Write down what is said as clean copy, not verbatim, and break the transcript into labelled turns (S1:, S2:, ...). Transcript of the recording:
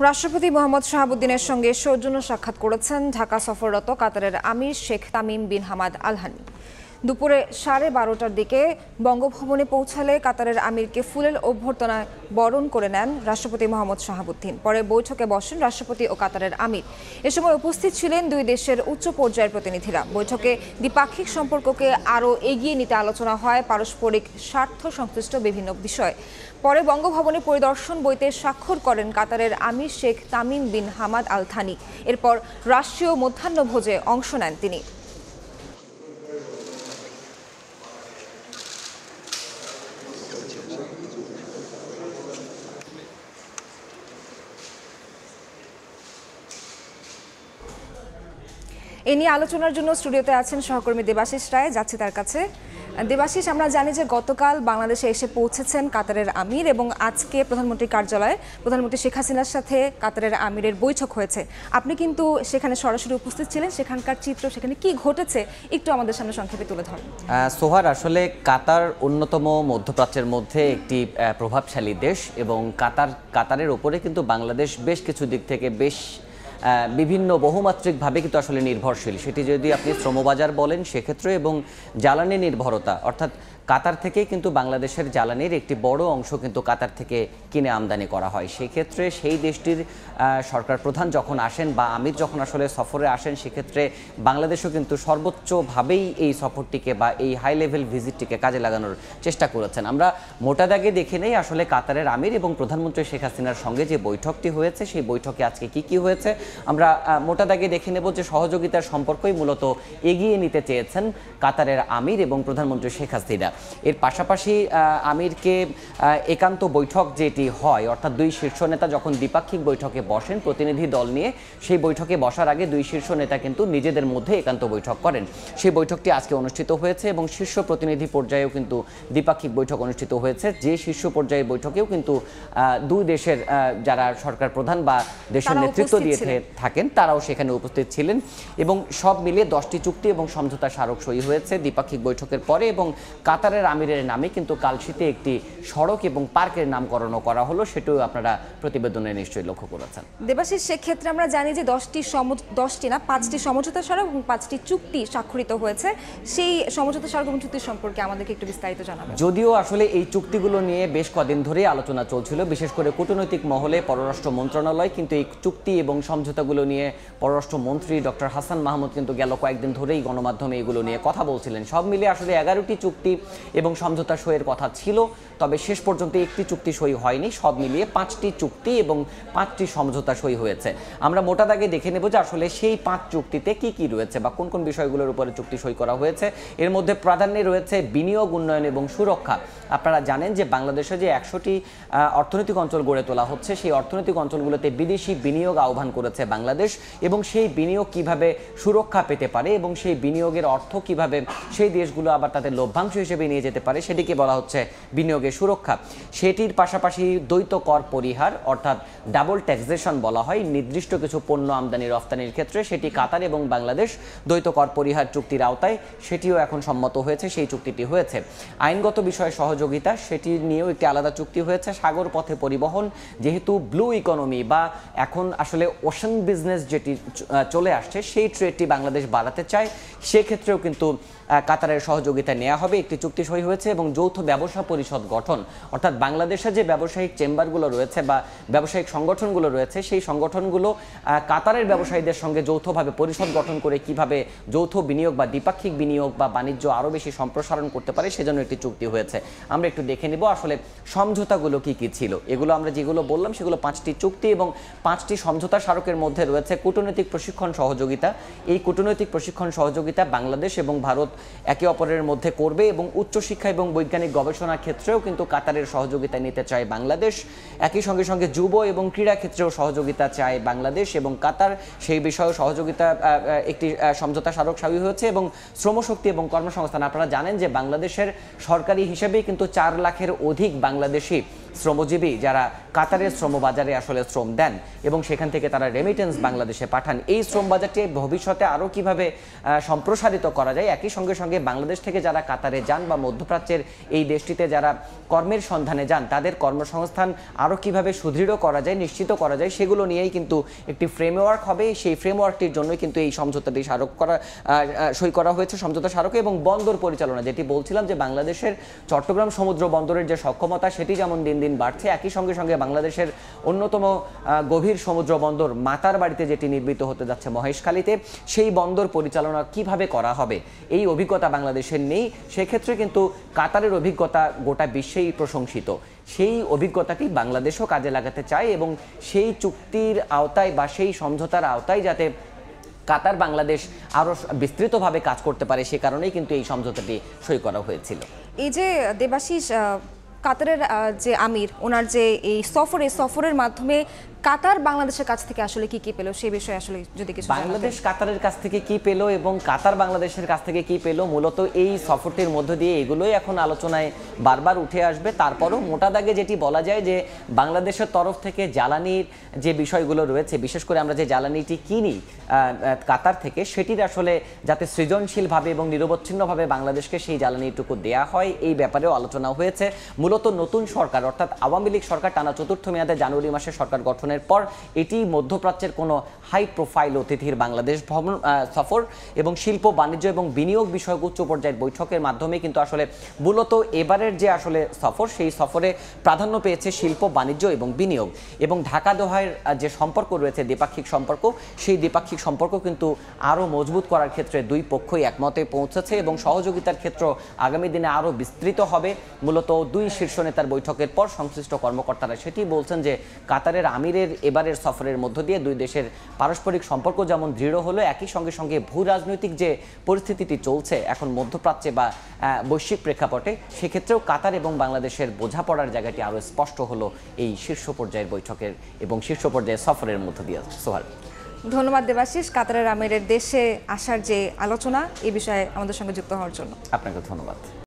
S1: রাষ্ট্রপতি মোহাম্মদ শাহাবুদ্দিনের সঙ্গে সৌজন্য সাক্ষাৎ করেছেন ঢাকা সফররত কাতারের আমির Sheikh Tamim bin Hamad Al Thani. দুপুরে 12:30টার দিকে বঙ্গভবনে পৌঁছালে কাতারের আমিরকে ফুলেল অভ্যর্থনায় বরণ করে নেন রাষ্ট্রপতি মোহাম্মদ শাহাবুদ্দিন। পরে বৈঠকে বসেন রাষ্ট্রপতি ও কাতারের আমির। এ সময় উপস্থিত ছিলেন দুই দেশের উচ্চ পর্যায়ের প্রতিনিধিরা। বৈঠকে দ্বিপাক্ষিক সম্পর্ককে আরও এগিয়ে নিতে আলোচনা হয় পারস্পরিক স্বার্থ সংশ্লিষ্ট বিভিন্ন বিষয়। পরে বঙ্গভবনে পরিদর্শন বইতে স্বাক্ষর করেন কাতারের আমির Sheikh Tamim bin Hamad Al Thani. এরপর রাষ্ট্রীয় মধ্যাহ্নভোজে অংশ নেন তিনি। এ নিয়ে আলোচনার জন্য স্টুডিওতে আছেন সহকর্মী দেবাশিস রায়, যাচ্ছি তার কাছে। দেবাশিস, আমরা জানি যে গতকাল বাংলাদেশে এসে পৌঁছেছেন কাতারের আমির এবং আজকে প্রধানমন্ত্রীর কার্যালয়ে প্রধানমন্ত্রী শেখ হাসিনার সাথে কাতারের আমিরের বৈঠক হয়েছে। আপনি কিন্তু সেখানে সরাসরি উপস্থিত ছিলেন, সেখানকার চিত্র, সেখানে কি ঘটেছে একটু আমাদের সামনে সংক্ষেপে তুলে ধরেন।
S2: সোহার, আসলে কাতার অন্যতম মধ্যপ্রাচ্যের মধ্যে একটি প্রভাবশালী দেশ এবং কাতারের ওপরে কিন্তু বাংলাদেশ বেশ কিছু দিক থেকে বেশ বিভিন্ন বহুমাত্রিকভাবে কিন্তু আসলে নির্ভরশীল। সেটি যদি আপনি শ্রমবাজার বলেন সেক্ষেত্রে এবং জ্বালানি নির্ভরতা, অর্থাৎ কাতার থেকে কিন্তু বাংলাদেশের জ্বালানির একটি বড় অংশ কিন্তু কাতার থেকে কিনে আমদানি করা হয়। সেই ক্ষেত্রে সেই দেশটির সরকার প্রধান যখন আসেন বা আমির যখন আসলে সফরে আসেন, সেক্ষেত্রে বাংলাদেশও কিন্তু সর্বোচ্চভাবেই এই সফরটিকে বা এই হাই লেভেল ভিজিটটিকে কাজে লাগানোর চেষ্টা করেছেন। আমরা মোটা দাগে দেখে নেই আসলে কাতারের আমির এবং প্রধানমন্ত্রী শেখ হাসিনার সঙ্গে যে বৈঠকটি হয়েছে, সেই বৈঠকে আজকে কি হয়েছে আমরা মোটা দাগে দেখে নেব। যে সহযোগিতার সম্পর্কই মূলত এগিয়ে নিতে চেয়েছেন কাতারের আমির এবং প্রধানমন্ত্রী শেখ হাসিনা। এর পাশাপাশি আমিরকে একান্ত বৈঠক যেটি হয়, অর্থাৎ দুই শীর্ষ নেতা যখন দ্বিপাক্ষিক বৈঠকে বসেন প্রতিনিধি দল নিয়ে, সেই বৈঠকে বসার আগে দুই শীর্ষ নেতা কিন্তু নিজেদের মধ্যে একান্ত বৈঠক করেন। সেই বৈঠকটি আজকে অনুষ্ঠিত হয়েছে এবং শীর্ষ প্রতিনিধি পর্যায়েও কিন্তু দ্বিপাক্ষিক বৈঠক অনুষ্ঠিত হয়েছে। যে শীর্ষ পর্যায়ের বৈঠকেও কিন্তু দুই দেশের যারা সরকার প্রধান বা দেশের নেতৃত্ব দিয়ে থাকেন তারাও সেখানে উপস্থিত ছিলেন এবং সব মিলিয়ে 10টি চুক্তি এবং সমঝোতা স্মারক সই হয়েছে দ্বিপাক্ষিক বৈঠকের পরে। এবং কাতারের আমিরের নামে কিন্তু কালশীতে একটি সড়ক এবং পার্কের নামকরণও করা হলো, সেটাও আপনারা প্রতিবেদনে নিশ্চয়ই লক্ষ্য করেছেন।
S1: দেবাশিস, সেক্ষেত্রে আমরা জানি যে 5টি সমঝোতা স্মারক এবং 5টি চুক্তি স্বাক্ষরিত হয়েছে। সেই সমঝোতা স্মারক এবং চুক্তির সম্পর্কে আমাদেরকে একটু বিস্তারিত জানাবেন।
S2: যদিও আসলে এই চুক্তিগুলো নিয়ে বেশ কদিন ধরেই আলোচনা চলছিল, বিশেষ করে কূটনৈতিক মহলে পররাষ্ট্র মন্ত্রণালয় কিন্তু এই চুক্তি এবং সমঝোতাগুলো নিয়ে পররাষ্ট্রমন্ত্রী ডক্টর হাসান মাহমুদ কিন্তু গেল কয়েকদিন ধরেই গণমাধ্যমে এগুলো নিয়ে কথা বলছিলেন। সব মিলিয়ে আসলে 11টি চুক্তি এবং সমঝোতা সইয়ের কথা ছিল, তবে শেষ পর্যন্ত একটি চুক্তি সই হয়নি। সব মিলিয়ে 5টি চুক্তি এবং 5টি সমঝোতা সই হয়েছে। আমরা মোটা দাগে দেখে নেব যে আসলে সেই 5 চুক্তিতে কি রয়েছে বা কোন বিষয়গুলোর উপরে চুক্তি সই করা হয়েছে। এর মধ্যে প্রাধান্যে রয়েছে বিনিয়োগ, উন্নয়ন এবং সুরক্ষা। আপনারা জানেন যে বাংলাদেশে যে 100টি অর্থনৈতিক অঞ্চল গড়ে তোলা হচ্ছে, সেই অর্থনৈতিক অঞ্চলগুলোতে বিদেশি বিনিয়োগ আহ্বান করেছে বাংলাদেশ এবং সেই বিনিয়োগ কিভাবে সুরক্ষা পেতে পারে এবং সেই বিনিয়োগের অর্থ কিভাবে সেই দেশগুলো আবার তাদের লভ্যাংশ হিসেবে নিয়ে যেতে পারে, সেটিকে বলা হচ্ছে বিনিয়োগের সুরক্ষা। সেটির পাশাপাশি দ্বৈত কর পরিহার, অর্থাৎ ডাবল ট্যাক্সেশন বলা হয় নির্দিষ্ট কিছু পণ্য আমদানি রফতানির ক্ষেত্রে, সেটি কাতার এবং বাংলাদেশ দ্বৈত কর পরিহার চুক্তির আওতায়, সেটিও এখন সম্মত হয়েছে। সেই চুক্তিটি হয়েছে। আইনগত বিষয়ে সহযোগিতা, সেটি নিয়েও একটি আলাদা চুক্তি হয়েছে। সাগর পথে পরিবহন, যেহেতু ব্লু ইকোনমি বা এখন আসলে ওশান বিজনেস যেটি চলে আসছে, সেই ট্রেডটি বাংলাদেশ বাড়াতে চায়, সেক্ষেত্রেও কিন্তু কাতারের সহযোগিতা নেওয়া হবে। একটি চুক্তি সই হয়েছে এবং যৌথ ব্যবসা পরিষদ গঠন, অর্থাৎ বাংলাদেশে যে ব্যবসায়িক চেম্বারগুলো রয়েছে বা ব্যবসায়িক সংগঠনগুলো রয়েছে, সেই সংগঠনগুলো কাতারের ব্যবসায়ীদের সঙ্গে যৌথভাবে পরিষদ গঠন করে কিভাবে যৌথ বিনিয়োগ বা দ্বিপাক্ষিক বিনিয়োগ বা বাণিজ্য আরও বেশি সম্প্রসারণ করতে পারে, সেজন্য একটি চুক্তি হয়েছে। আমরা একটু দেখে নিব আসলে সমঝোতাগুলো কি ছিল। এগুলো আমরা যেগুলো বললাম সেগুলো 5টি চুক্তি এবং 5টি সমঝোতা স্মারকের মধ্যে রয়েছে কূটনৈতিক প্রশিক্ষণ সহযোগিতা। এই কূটনৈতিক প্রশিক্ষণ সহযোগিতা বাংলাদেশ এবং ভারত একে অপরের মধ্যে করবে এবং উচ্চশিক্ষা এবং বৈজ্ঞানিক গবেষণার ক্ষেত্রেও কিন্তু কাতারের সহযোগিতা নিতে চায় বাংলাদেশ। একই সঙ্গে যুব এবং ক্রীড়া ক্ষেত্রেও সহযোগিতা চায় বাংলাদেশ এবং কাতার, সেই বিষয়েও সহযোগিতা একটি সমঝোতা স্মারক সই হয়েছে। এবং শ্রমশক্তি এবং কর্মসংস্থান, আপনারা জানেন যে বাংলাদেশের সরকারি হিসেবেই কিন্তু 4 লাখের অধিক বাংলাদেশি শ্রমজীবী যারা কাতারের শ্রমবাজারে আসলে শ্রম দেন এবং সেখান থেকে তারা রেমিটেন্স বাংলাদেশে পাঠান, এই শ্রম বাজারটি ভবিষ্যতে আরও কিভাবে সম্প্রসারিত করা যায়, একই সঙ্গে সঙ্গে বাংলাদেশ থেকে যারা কাতারে যান বা মধ্যপ্রাচ্যের এই দেশটিতে যারা কর্মের সন্ধানে যান তাদের কর্মসংস্থান আরও কিভাবে সুদৃঢ় করা যায়, নিশ্চিত করা যায়, সেগুলো নিয়েই কিন্তু একটি ফ্রেমওয়ার্ক হবে। সেই ফ্রেমওয়ার্কটির জন্যই কিন্তু এই সমঝোতাটি সই করা হয়েছে, সমঝোতা স্মারকে। এবং বন্দর পরিচালনা, যেটি বলছিলাম যে বাংলাদেশের চট্টগ্রাম সমুদ্র বন্দরের যে সক্ষমতা সেটি যেমন দিন দিন বাড়ছে, একই সঙ্গে সঙ্গে বাংলাদেশের অন্যতম গভীর সমুদ্র বন্দর মাতার বাড়িতে যেটি নির্মিত হতে যাচ্ছে মহেশখালীতে, সেই বন্দর পরিচালনা কিভাবে করা হবে এই অভিজ্ঞতা বাংলাদেশের নেই। সেক্ষেত্রে কিন্তু কাতারের অভিজ্ঞতা গোটা বিশ্বেই প্রশংসিত। সেই অভিজ্ঞতাটি বাংলাদেশও কাজে লাগাতে চায় এবং সেই চুক্তির আওতায় বা সেই সমঝোতার আওতায় যাতে কাতার বাংলাদেশ আরও বিস্তৃতভাবে কাজ করতে পারে, সে কারণেই কিন্তু এই সমঝোতাটি সই করা হয়েছিল।
S1: এই যে দেবাশিস, কাতারের যে আমির, ওনার যে এই সফরের মাধ্যমে কাতার বাংলাদেশের কাছ থেকে আসলে কি পেল সেই বিষয়ে আসলে যদি কিছু
S2: বাংলাদেশ কাতারের কাছ থেকে কি পেল এবং কাতার বাংলাদেশের কাছ থেকে কি পেল, মূলত এই সফরটির মধ্য দিয়ে এগুলোই এখন আলোচনায় বারবার উঠে আসবে। তারপরও মোটা দাগে যেটি বলা যায় যে বাংলাদেশের তরফ থেকে জ্বালানির যে বিষয়গুলো রয়েছে, বিশেষ করে আমরা যে জ্বালানিটি কিনি কাতার থেকে, সেটির আসলে যাতে সৃজনশীলভাবে এবং নিরবচ্ছিন্নভাবে বাংলাদেশকে সেই জ্বালানিটুকু দেয়া হয়, এই ব্যাপারেও আলোচনা হয়েছে। মূলত নতুন সরকার অর্থাৎ আওয়ামী লীগ সরকার টানা চতুর্থ মেয়াদে জানুয়ারি মাসে সরকার গঠনের পর এটি মধ্যপ্রাচ্যের কোনো হাই প্রোফাইল অতিথির বাংলাদেশ সফর এবং শিল্প বাণিজ্য এবং বিনিয়োগ বিষয়ক উচ্চ পর্যায়ের বৈঠকের মাধ্যমে কিন্তু আসলে মূলত এবারের যে আসলে সফর, সেই সফরে প্রাধান্য পেয়েছে শিল্প বাণিজ্য এবং বিনিয়োগ। এবং ঢাকা দোহার যে সম্পর্ক রয়েছে দ্বিপাক্ষিক সম্পর্ক, সেই দ্বিপাক্ষিক সম্পর্ক কিন্তু আরও মজবুত করার ক্ষেত্রে দুই পক্ষই একমতে পৌঁছেছে এবং সহযোগিতার ক্ষেত্র আগামী দিনে আরও বিস্তৃত হবে। মূলত দুই শীর্ষ নেতার বৈঠকের পর সংশ্লিষ্ট কর্মকর্তারা সেটি বলছেন যে কাতারের আমিরের এবারের সফরের মধ্য দিয়ে দুই দেশের পারস্পরিক সম্পর্ক যেমন দৃঢ় হলো, একই সঙ্গে সঙ্গে ভূ রাজনৈতিক যে পরিস্থিতিটি চলছে এখন মধ্যপ্রাচ্যে বা বৈশ্বিক প্রেক্ষাপটে, সেক্ষেত্রেও কাতার এবং বাংলাদেশের বোঝাপড়ার জায়গাটি আরও স্পষ্ট হলো এই শীর্ষ পর্যায়ের বৈঠকের এবং শীর্ষ পর্যায়ের সফরের মধ্য দিয়ে। সোহার,
S1: ধন্যবাদ দেবাশিস, কাতারের আমিরের দেশে আসার যে আলোচনা এই বিষয়ে আমাদের সঙ্গে যুক্ত হওয়ার জন্য।
S2: আপনাকে ধন্যবাদ।